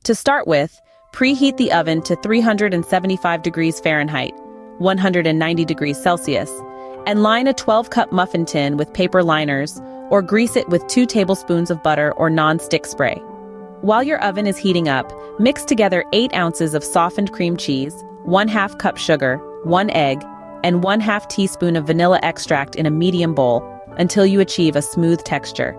To start with, preheat the oven to 375 degrees Fahrenheit, 190 degrees Celsius, and line a 12-cup muffin tin with paper liners or grease it with 2 tablespoons of butter or non-stick spray. While your oven is heating up, mix together 8 ounces of softened cream cheese, 1/2 cup sugar, 1 egg, and 1/2 teaspoon of vanilla extract in a medium bowl until you achieve a smooth texture.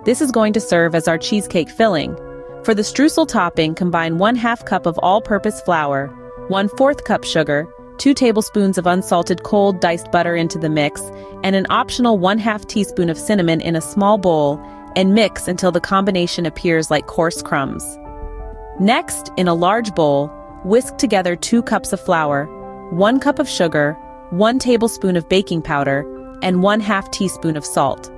This is going to serve as our cheesecake filling. For the streusel topping, combine 1/2 cup of all-purpose flour, 1/4 cup sugar, 2 tablespoons of unsalted cold diced butter into the mix, and an optional 1/2 teaspoon of cinnamon in a small bowl, and mix until the combination appears like coarse crumbs. Next, in a large bowl, whisk together 2 cups of flour, 1 cup of sugar, 1 tablespoon of baking powder, and 1/2 teaspoon of salt.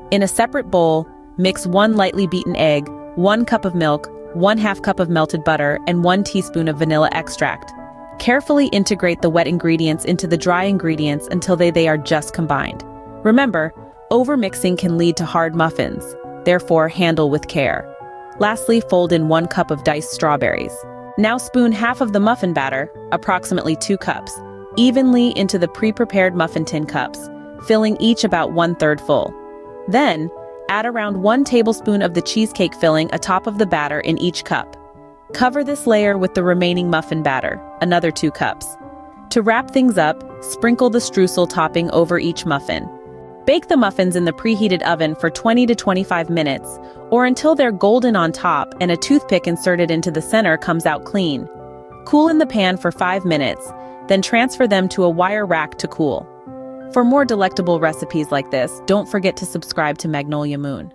In a separate bowl, mix 1 lightly beaten egg, 1 cup of milk, 1/2 cup of melted butter, and 1 teaspoon of vanilla extract. Carefully integrate the wet ingredients into the dry ingredients until they are just combined. Remember, overmixing can lead to hard muffins, therefore handle with care. Lastly, fold in 1 cup of diced strawberries. Now spoon half of the muffin batter, approximately 2 cups, evenly into the pre-prepared muffin tin cups, filling each about 1/3 full. Then, add around 1 tablespoon of the cheesecake filling atop of the batter in each cup. Cover this layer with the remaining muffin batter, another 2 cups. To wrap things up, sprinkle the streusel topping over each muffin. Bake the muffins in the preheated oven for 20 to 25 minutes, or until they're golden on top and a toothpick inserted into the center comes out clean. Cool in the pan for 5 minutes, then transfer them to a wire rack to cool. For more delectable recipes like this, don't forget to subscribe to Magnolia Moon.